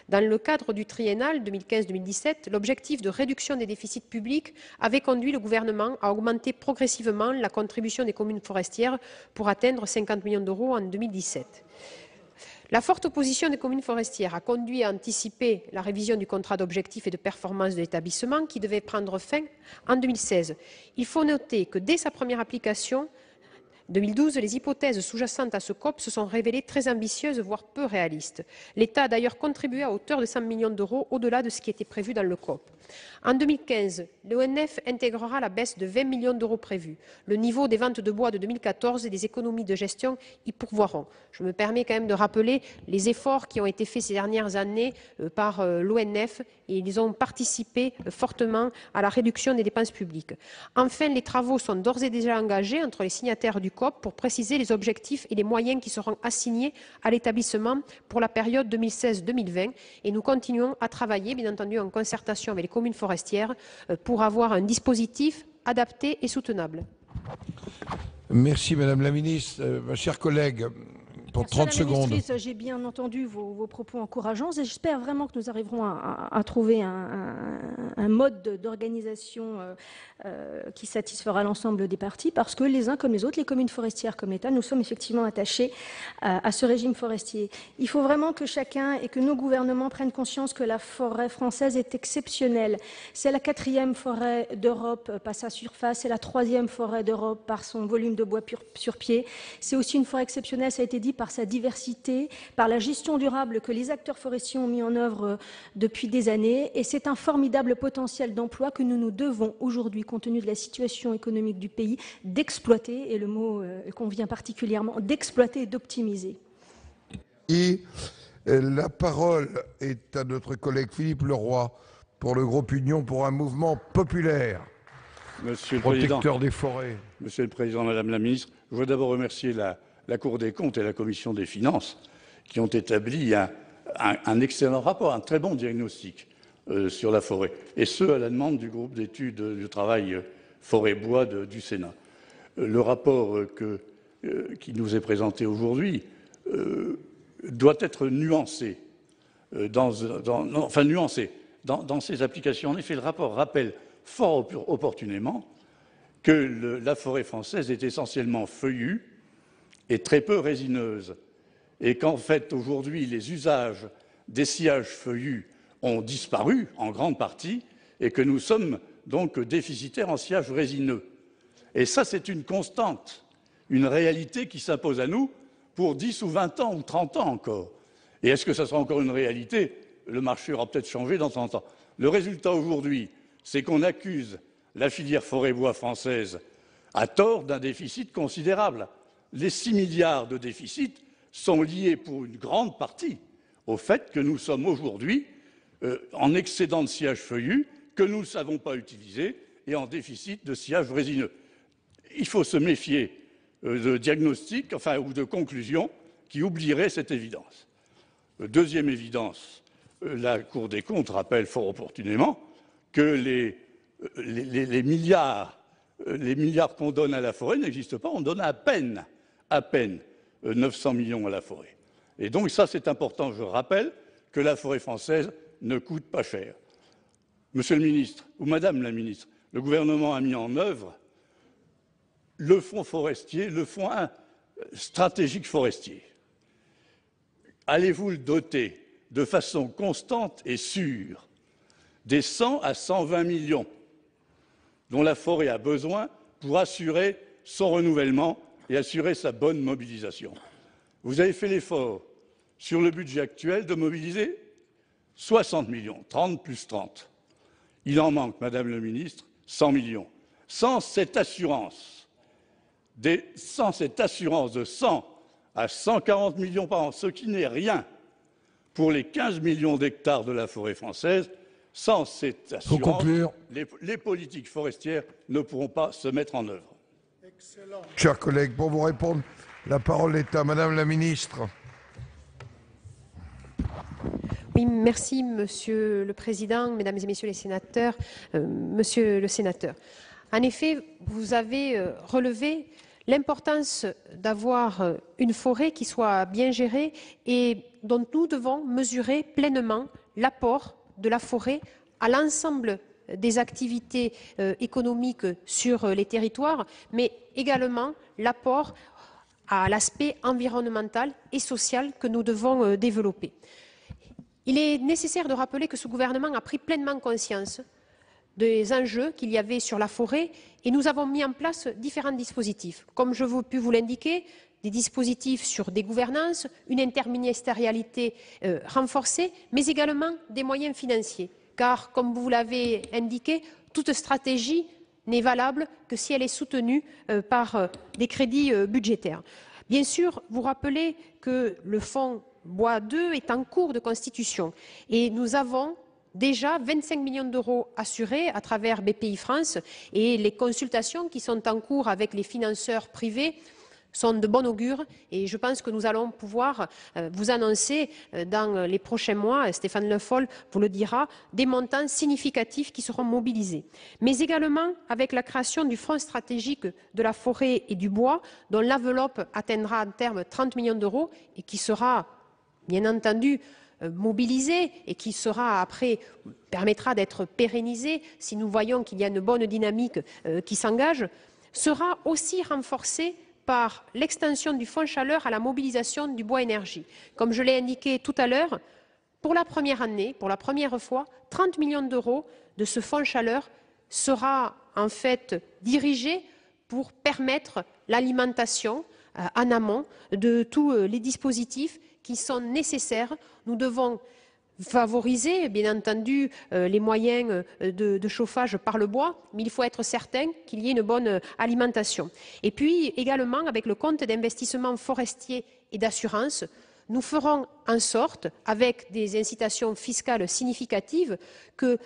Dans le cadre du triennal 2015-2017, l'objectif de réduction des déficits publics avait conduit le gouvernement à augmenter progressivement la contribution des communes forestières pour atteindre 50 millions d'euros en 2017. La forte opposition des communes forestières a conduit à anticiper la révision du contrat d'objectifs et de performance de l'établissement qui devait prendre fin en 2016. Il faut noter que dès sa première application, 2012, les hypothèses sous-jacentes à ce COP se sont révélées très ambitieuses, voire peu réalistes. L'État a d'ailleurs contribué à hauteur de 100 millions d'euros au-delà de ce qui était prévu dans le COP. En 2015, l'ONF intégrera la baisse de 20 millions d'euros prévue. Le niveau des ventes de bois de 2014 et des économies de gestion y pourvoiront. Je me permets quand même de rappeler les efforts qui ont été faits ces dernières années par l'ONF et ils ont participé fortement à la réduction des dépenses publiques. Enfin, les travaux sont d'ores et déjà engagés entre les signataires du COP pour préciser les objectifs et les moyens qui seront assignés à l'établissement pour la période 2016-2020 et nous continuons à travailler, bien entendu, en concertation avec les communes forestières pour avoir un dispositif adapté et soutenable. Merci Madame la Ministre. Ma chère collègue, pour 30 secondes. J'ai bien entendu vos propos encourageants et j'espère vraiment que nous arriverons à trouver un mode d'organisation qui satisfera l'ensemble des parties, parce que les uns comme les autres, les communes forestières comme l'État, nous sommes effectivement attachés à ce régime forestier. Il faut vraiment que chacun et que nos gouvernements prennent conscience que la forêt française est exceptionnelle. C'est la 4e forêt d'Europe par sa surface, c'est la 3e forêt d'Europe par son volume de bois sur pied. C'est aussi une forêt exceptionnelle, ça a été dit, par sa diversité, par la gestion durable que les acteurs forestiers ont mis en œuvre depuis des années. Et c'est un formidable potentiel d'emploi que nous nous devons aujourd'hui, compte tenu de la situation économique du pays, d'exploiter, et le mot convient particulièrement, d'exploiter et d'optimiser. Et la parole est à notre collègue Philippe Leroy pour le groupe Union pour un mouvement populaire. Monsieur le protecteur Président, des forêts. Monsieur le Président, Madame la Ministre, je voudrais d'abord remercier la Cour des comptes et la Commission des finances qui ont établi un excellent rapport, un très bon diagnostic sur la forêt, et ce, à la demande du groupe d'études du travail forêt-bois du Sénat. Le rapport qui nous est présenté aujourd'hui doit être nuancé, dans ses applications. En effet, le rapport rappelle fort opportunément que la forêt française est essentiellement feuillue et très peu résineuse, et qu'en fait, aujourd'hui, les usages des sciages feuillus ont disparu en grande partie, et que nous sommes donc déficitaires en sciages résineux. Et ça, c'est une constante, une réalité qui s'impose à nous pour 10 ou 20 ans ou 30 ans encore. Et est-ce que ça sera encore une réalité? Le marché aura peut-être changé dans 30 ans. Le résultat aujourd'hui, c'est qu'on accuse la filière forêt-bois française à tort d'un déficit considérable. Les 6 milliards de déficit sont liés pour une grande partie au fait que nous sommes aujourd'hui en excédent de sciage feuillu, que nous ne savons pas utiliser, et en déficit de sciage résineux. Il faut se méfier de diagnostics, ou de conclusions qui oublieraient cette évidence. Deuxième évidence, la Cour des comptes rappelle fort opportunément que les milliards qu'on donne à la forêt n'existent pas. On donne à peine 900 millions à la forêt. Et donc ça, c'est important. Je rappelle que la forêt française ne coûte pas cher. Monsieur le ministre, ou Madame la ministre, le gouvernement a mis en œuvre le fonds forestier, le fonds stratégique forestier. Allez-vous le doter de façon constante et sûre des 100 à 120 millions dont la forêt a besoin pour assurer son renouvellement et assurer sa bonne mobilisation? Vous avez fait l'effort, sur le budget actuel, de mobiliser 60 millions, 30 plus 30. Il en manque, Madame le ministre, 100 millions. Sans cette assurance de 100 à 140 millions par an, ce qui n'est rien pour les 15 millions d'hectares de la forêt française, sans cette assurance, les politiques forestières ne pourront pas se mettre en œuvre. Excellent. Chers collègues, pour vous répondre, la parole est à Madame la Ministre. Oui, merci Monsieur le Président, Mesdames et Messieurs les sénateurs. Monsieur le sénateur, en effet, vous avez relevé l'importance d'avoir une forêt qui soit bien gérée et dont nous devons mesurer pleinement l'apport de la forêt à l'ensemble des activités économiques sur les territoires, mais également l'apport à l'aspect environnemental et social que nous devons développer. Il est nécessaire de rappeler que ce gouvernement a pris pleinement conscience des enjeux qu'il y avait sur la forêt et nous avons mis en place différents dispositifs. Comme je pu vous l'indiquer, des dispositifs sur des gouvernances, une interministérialité renforcée, mais également des moyens financiers. Car, comme vous l'avez indiqué, toute stratégie n'est valable que si elle est soutenue par des crédits budgétaires. Bien sûr, vous rappelez que le fonds Bois 2 est en cours de constitution et nous avons déjà 25 millions d'euros assurés à travers BPI France et les consultations qui sont en cours avec les financeurs privés sont de bon augure et je pense que nous allons pouvoir vous annoncer dans les prochains mois, Stéphane Le Foll vous le dira, des montants significatifs qui seront mobilisés. Mais également avec la création du Fonds stratégique de la forêt et du bois, dont l'enveloppe atteindra en terme 30 millions d'euros et qui sera bien entendu mobilisé et qui sera après permettra d'être pérennisé si nous voyons qu'il y a une bonne dynamique qui s'engage, sera aussi renforcé par l'extension du fonds chaleur à la mobilisation du bois énergie. Comme je l'ai indiqué tout à l'heure, pour la première année, pour la première fois, 30 millions d'euros de ce fonds chaleur sera en fait dirigé pour permettre l'alimentation en amont de tous les dispositifs qui sont nécessaires. Nous devons favoriser, bien entendu, les moyens de chauffage par le bois, mais il faut être certain qu'il y ait une bonne alimentation. Et puis également, avec le compte d'investissement forestier et d'assurance, nous ferons en sorte, avec des incitations fiscales significatives, que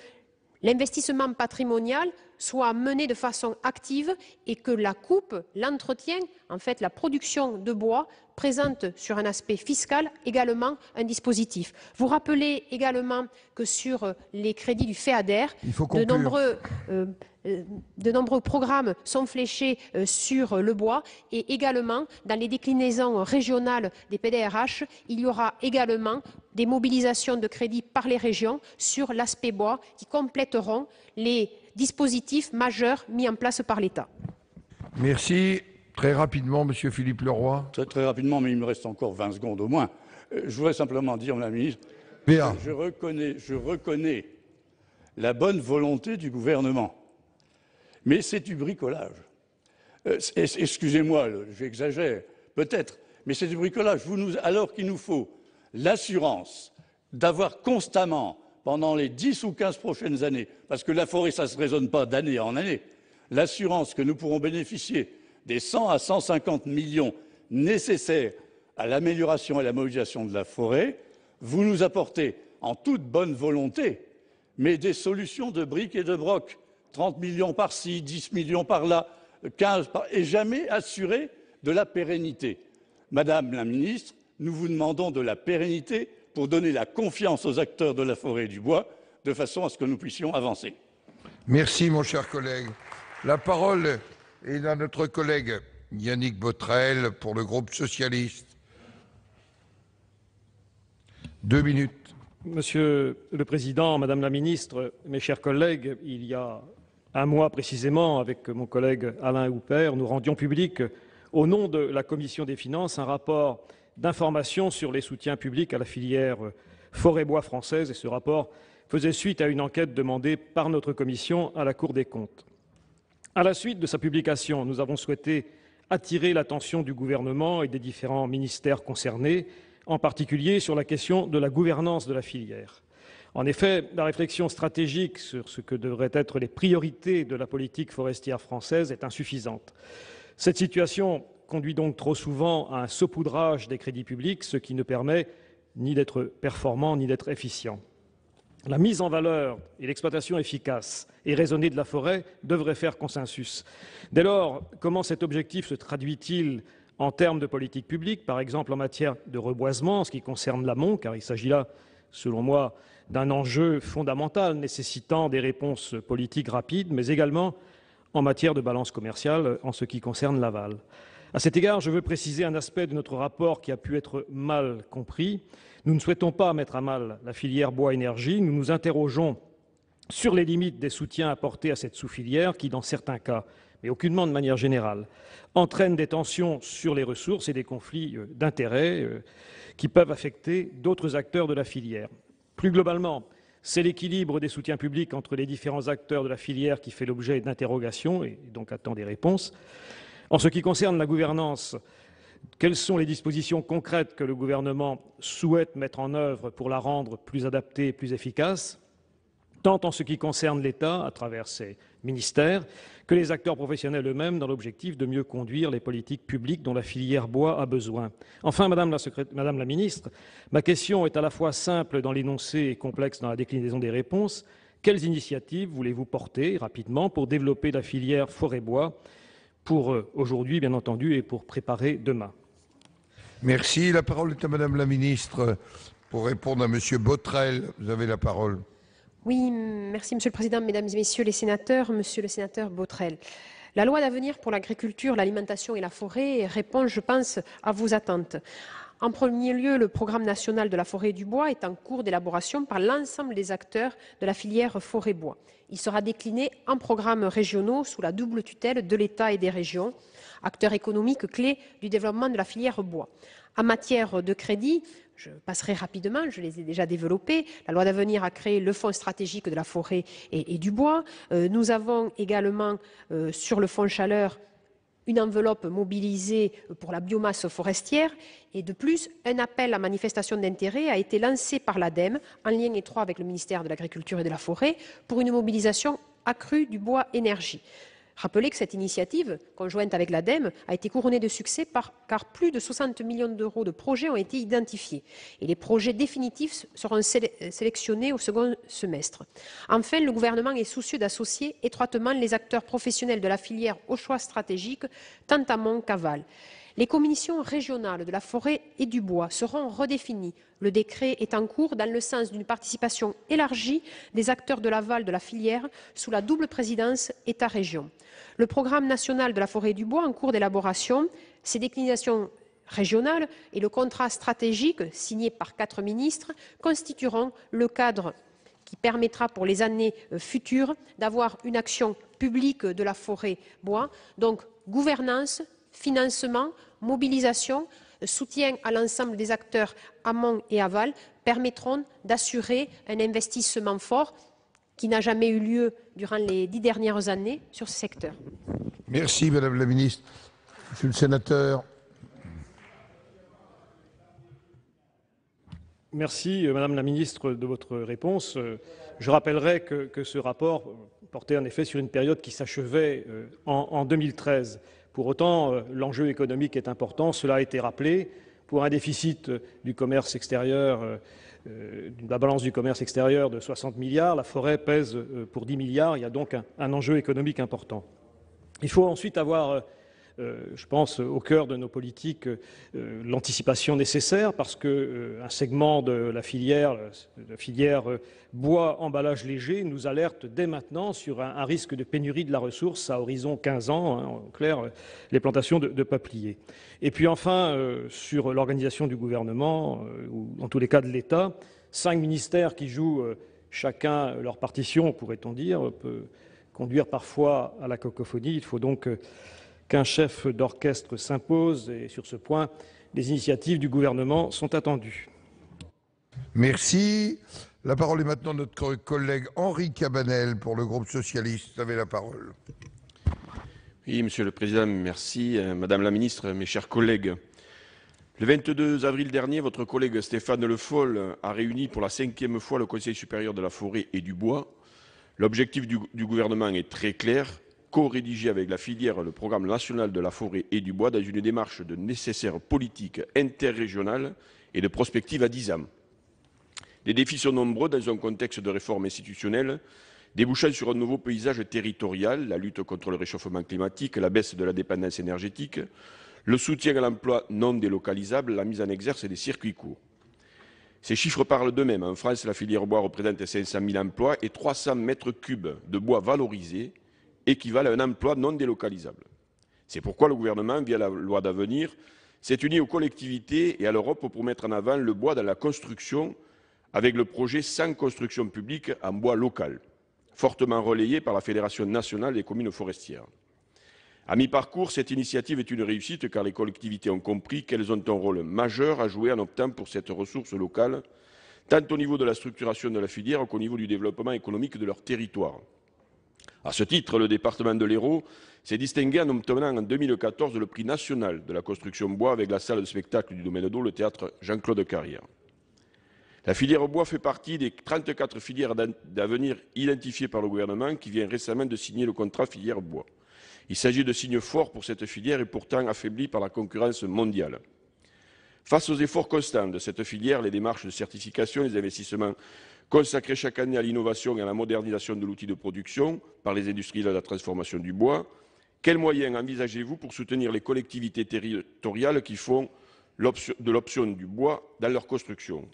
l'investissement patrimonial soit mené de façon active et que la coupe, l'entretien, en fait la production de bois, présente sur un aspect fiscal également un dispositif. Vous rappelez également que sur les crédits du FEADER, de nombreux programmes sont fléchés sur le bois et également dans les déclinaisons régionales des PDRH, il y aura également des mobilisations de crédits par les régions sur l'aspect bois qui compléteront les dispositifs majeurs mis en place par l'État. Merci. Très rapidement, Monsieur Philippe Leroy. Très rapidement, mais il me reste encore 20 secondes au moins. Je voudrais simplement dire, Madame la Ministre, je reconnais la bonne volonté du gouvernement, mais c'est du bricolage. Excusez-moi, j'exagère, peut-être, mais c'est du bricolage. Alors qu'il nous faut l'assurance d'avoir constamment, pendant les 10 ou 15 prochaines années, parce que la forêt, ça ne se raisonne pas d'année en année, l'assurance que nous pourrons bénéficier des 100 à 150 millions nécessaires à l'amélioration et à la mobilisation de la forêt, vous nous apportez en toute bonne volonté, mais des solutions de briques et de broc, 30 millions par-ci, 10 millions par-là, 15 par... et jamais assuré de la pérennité. Madame la Ministre, nous vous demandons de la pérennité pour donner la confiance aux acteurs de la forêt et du bois, de façon à ce que nous puissions avancer. Merci, mon cher collègue. La parole est à notre collègue Yannick Botrel pour le groupe socialiste. 2 minutes. Monsieur le Président, Madame la Ministre, mes chers collègues, il y a un mois précisément, avec mon collègue Alain Houpert, nous rendions public, au nom de la Commission des finances, un rapport d'information sur les soutiens publics à la filière forêt-bois française. Et ce rapport faisait suite à une enquête demandée par notre commission à la Cour des comptes. À la suite de sa publication, nous avons souhaité attirer l'attention du gouvernement et des différents ministères concernés, en particulier sur la question de la gouvernance de la filière. En effet, la réflexion stratégique sur ce que devraient être les priorités de la politique forestière française est insuffisante. Cette situation conduit donc trop souvent à un saupoudrage des crédits publics, ce qui ne permet ni d'être performant ni d'être efficient. La mise en valeur et l'exploitation efficace et raisonnée de la forêt devraient faire consensus. Dès lors, comment cet objectif se traduit-il en termes de politique publique, par exemple en matière de reboisement, en ce qui concerne l'amont, car il s'agit là, selon moi, d'un enjeu fondamental nécessitant des réponses politiques rapides, mais également en matière de balance commerciale en ce qui concerne l'aval. À cet égard, je veux préciser un aspect de notre rapport qui a pu être mal compris. Nous ne souhaitons pas mettre à mal la filière bois-énergie. Nous nous interrogeons sur les limites des soutiens apportés à cette sous-filière qui, dans certains cas, mais aucunement de manière générale, entraîne des tensions sur les ressources et des conflits d'intérêts qui peuvent affecter d'autres acteurs de la filière. Plus globalement, c'est l'équilibre des soutiens publics entre les différents acteurs de la filière qui fait l'objet d'interrogations et donc attend des réponses. En ce qui concerne la gouvernance, quelles sont les dispositions concrètes que le gouvernement souhaite mettre en œuvre pour la rendre plus adaptée et plus efficace, tant en ce qui concerne l'État, à travers ses ministères, que les acteurs professionnels eux-mêmes, dans l'objectif de mieux conduire les politiques publiques dont la filière bois a besoin. Enfin, Madame la Ministre, ma question est à la fois simple dans l'énoncé et complexe dans la déclinaison des réponses. Quelles initiatives voulez-vous porter rapidement pour développer la filière forêt-bois pour aujourd'hui, bien entendu, et pour préparer demain. Merci. La parole est à Madame la ministre pour répondre à Monsieur Botrel. Vous avez la parole. Oui, merci Monsieur le Président, Mesdames et Messieurs les sénateurs, Monsieur le sénateur Botrel. La loi d'avenir pour l'agriculture, l'alimentation et la forêt répond, je pense, à vos attentes. En premier lieu, le programme national de la forêt et du bois est en cours d'élaboration par l'ensemble des acteurs de la filière forêt-bois. Il sera décliné en programmes régionaux sous la double tutelle de l'État et des régions, acteurs économiques clés du développement de la filière bois. En matière de crédit, je passerai rapidement, je les ai déjà développés. La loi d'avenir a créé le fonds stratégique de la forêt et du bois. Nous avons également sur le fonds chaleur une enveloppe mobilisée pour la biomasse forestière et de plus, un appel à manifestation d'intérêt a été lancé par l'ADEME en lien étroit avec le ministère de l'Agriculture et de la Forêt pour une mobilisation accrue du bois énergie. Rappelez que cette initiative, conjointe avec l'ADEME, a été couronnée de succès car plus de 60 millions d'euros de projets ont été identifiés. Et les projets définitifs seront sélectionnés au second semestre. Enfin, le gouvernement est soucieux d'associer étroitement les acteurs professionnels de la filière aux choix stratégiques, tant amont qu'aval. Les commissions régionales de la forêt et du bois seront redéfinies. Le décret est en cours dans le sens d'une participation élargie des acteurs de l'aval de la filière sous la double présidence État-région. Le programme national de la forêt et du bois en cours d'élaboration, ses déclinations régionales et le contrat stratégique signé par 4 ministres constitueront le cadre qui permettra pour les années futures d'avoir une action publique de la forêt-bois, donc gouvernance, financement, mobilisation, soutien à l'ensemble des acteurs amont et aval permettront d'assurer un investissement fort qui n'a jamais eu lieu durant les 10 dernières années sur ce secteur. Merci Madame la ministre. Monsieur le sénateur. Merci Madame la ministre de votre réponse. Je rappellerai que ce rapport portait en effet sur une période qui s'achevait en 2013. Pour autant, l'enjeu économique est important, cela a été rappelé. Pour un déficit du commerce extérieur, de la balance du commerce extérieur de 60 milliards, la forêt pèse pour 10 milliards, il y a donc un enjeu économique important. Il faut ensuite avoir, je pense, au cœur de nos politiques, l'anticipation nécessaire parce qu'un segment de la filière bois emballage léger nous alerte dès maintenant sur un risque de pénurie de la ressource à horizon 15 ans, hein, en clair, les plantations de peupliers. Et puis enfin, sur l'organisation du gouvernement, ou en tous les cas de l'État, 5 ministères qui jouent chacun leur partition, pourrait-on dire, peut conduire parfois à la cacophonie. Il faut donc qu'un chef d'orchestre s'impose et sur ce point, les initiatives du gouvernement sont attendues. Merci. La parole est maintenant à notre collègue Henri Cabanel pour le groupe socialiste. Vous avez la parole. Oui, Monsieur le Président, merci. Madame la Ministre, mes chers collègues, le 22 avril dernier, votre collègue Stéphane Le Foll a réuni pour la 5e fois le Conseil supérieur de la forêt et du bois. L'objectif du gouvernement est très clair, co-rédiger avec la filière le programme national de la forêt et du bois dans une démarche de nécessaire politique interrégionale et de prospective à 10 ans. Les défis sont nombreux dans un contexte de réforme institutionnelle, débouchant sur un nouveau paysage territorial, la lutte contre le réchauffement climatique, la baisse de la dépendance énergétique, le soutien à l'emploi non délocalisable, la mise en exerce des circuits courts. Ces chiffres parlent d'eux-mêmes. En France, la filière bois représente 500 000 emplois et 300 mètres cubes de bois valorisés équivalent à un emploi non délocalisable. C'est pourquoi le gouvernement, via la loi d'avenir, s'est uni aux collectivités et à l'Europe pour mettre en avant le bois dans la construction avec le projet 100 constructions publiques en bois local, fortement relayé par la Fédération nationale des communes forestières. À mi-parcours, cette initiative est une réussite car les collectivités ont compris qu'elles ont un rôle majeur à jouer en optant pour cette ressource locale, tant au niveau de la structuration de la filière qu'au niveau du développement économique de leur territoire. À ce titre, le département de l'Hérault s'est distingué en obtenant en 2014 le prix national de la construction bois avec la salle de spectacle du domaine d'eau, le théâtre Jean-Claude Carrière. La filière bois fait partie des 34 filières d'avenir identifiées par le gouvernement qui vient récemment de signer le contrat filière bois. Il s'agit de signes forts pour cette filière et pourtant affaiblie par la concurrence mondiale. Face aux efforts constants de cette filière, les démarches de certification, les investissements consacrés chaque année à l'innovation et à la modernisation de l'outil de production par les industriels de la transformation du bois, Quels moyens envisagez-vous pour soutenir les collectivités territoriales qui font de l'option du bois dans leur construction?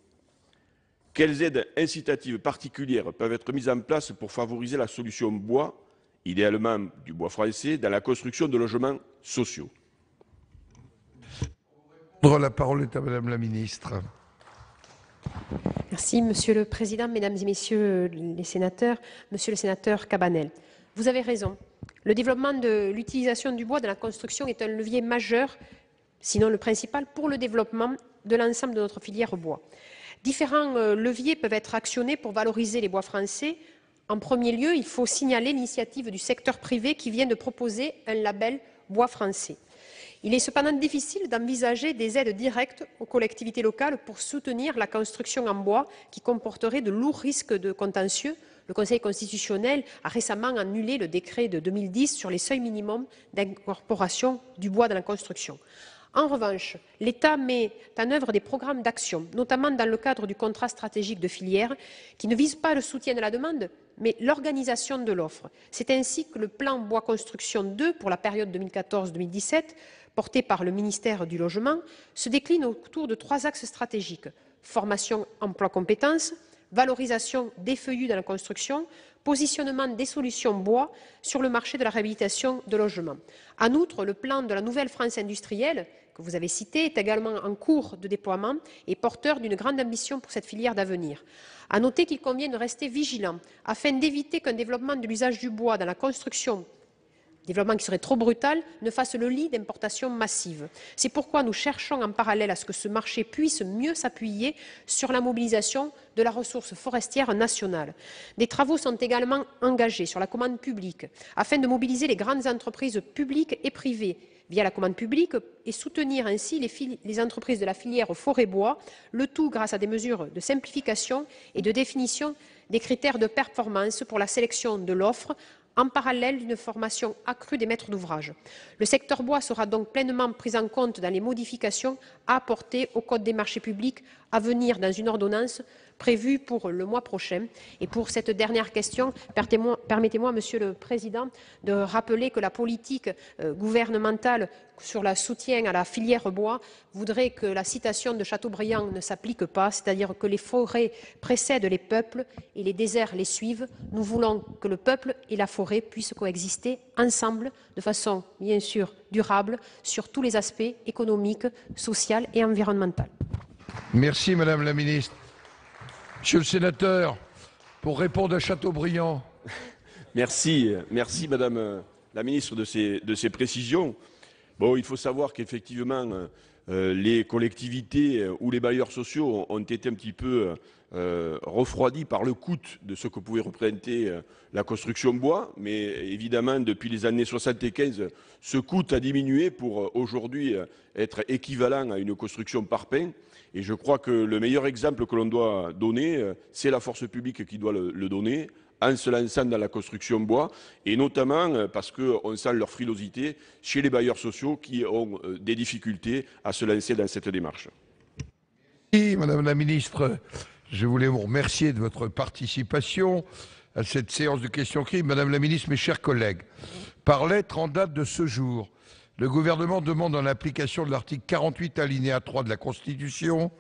Quelles aides incitatives particulières peuvent être mises en place pour favoriser la solution bois, idéalement du bois français, dans la construction de logements sociaux? La parole est à Madame la ministre. Merci, Monsieur le Président, Mesdames et Messieurs les sénateurs. Monsieur le sénateur Cabanel, vous avez raison. Le développement de l'utilisation du bois dans la construction est un levier majeur, sinon le principal, pour le développement de l'ensemble de notre filière bois. Différents leviers peuvent être actionnés pour valoriser les bois français. En premier lieu, il faut signaler l'initiative du secteur privé qui vient de proposer un label bois français. Il est cependant difficile d'envisager des aides directes aux collectivités locales pour soutenir la construction en bois qui comporterait de lourds risques de contentieux. Le Conseil constitutionnel a récemment annulé le décret de 2010 sur les seuils minimums d'incorporation du bois dans la construction. En revanche, l'État met en œuvre des programmes d'action, notamment dans le cadre du contrat stratégique de filière, qui ne visent pas le soutien de la demande, mais l'organisation de l'offre. C'est ainsi que le plan Bois Construction 2 pour la période 2014-2017, porté par le ministère du Logement, se décline autour de 3 axes stratégiques: formation, emploi, compétences, valorisation des feuillus dans la construction, positionnement des solutions bois sur le marché de la réhabilitation de logements. En outre, le plan de la Nouvelle France industrielle, que vous avez cité, est également en cours de déploiement et porteur d'une grande ambition pour cette filière d'avenir. À noter qu'il convient de rester vigilant afin d'éviter qu'un développement de l'usage du bois dans la construction, développement qui serait trop brutal, ne fasse le lit d'importations massives. C'est pourquoi nous cherchons en parallèle à ce que ce marché puisse mieux s'appuyer sur la mobilisation de la ressource forestière nationale. Des travaux sont également engagés sur la commande publique afin de mobiliser les grandes entreprises publiques et privées via la commande publique et soutenir ainsi les entreprises de la filière forêt-bois, le tout grâce à des mesures de simplification et de définition des critères de performance pour la sélection de l'offre, en parallèle d'une formation accrue des maîtres d'ouvrage. Le secteur bois sera donc pleinement pris en compte dans les modifications à apporter au Code des marchés publics à venir dans une ordonnance prévue pour le mois prochain. Et pour cette dernière question, permettez-moi, Monsieur le Président, de rappeler que la politique gouvernementale sur le soutien à la filière bois voudrait que la citation de Chateaubriand ne s'applique pas, c'est-à-dire que les forêts précèdent les peuples et les déserts les suivent. Nous voulons que le peuple et la forêt puissent coexister ensemble de façon, bien sûr, durable sur tous les aspects économiques, sociaux et environnementaux. Merci, Madame la Ministre. Monsieur le sénateur, pour répondre à Chateaubriand. Merci, Madame la Ministre de ces précisions. Bon, il faut savoir qu'effectivement, les collectivités ou les bailleurs sociaux ont été un petit peu refroidis par le coût de ce que pouvait représenter la construction bois. Mais évidemment, depuis les années 75, ce coût a diminué pour aujourd'hui être équivalent à une construction par pain. Et je crois que le meilleur exemple que l'on doit donner, c'est la force publique qui doit le donner, en se lançant dans la construction bois, et notamment parce qu'on sent leur frilosité chez les bailleurs sociaux qui ont des difficultés à se lancer dans cette démarche. Merci, Madame la Ministre. Je voulais vous remercier de votre participation à cette séance de questions-crimes. Madame la Ministre, mes chers collègues, par lettre en date de ce jour, le gouvernement demande, en application de l'article 48 alinéa 3 de la Constitution,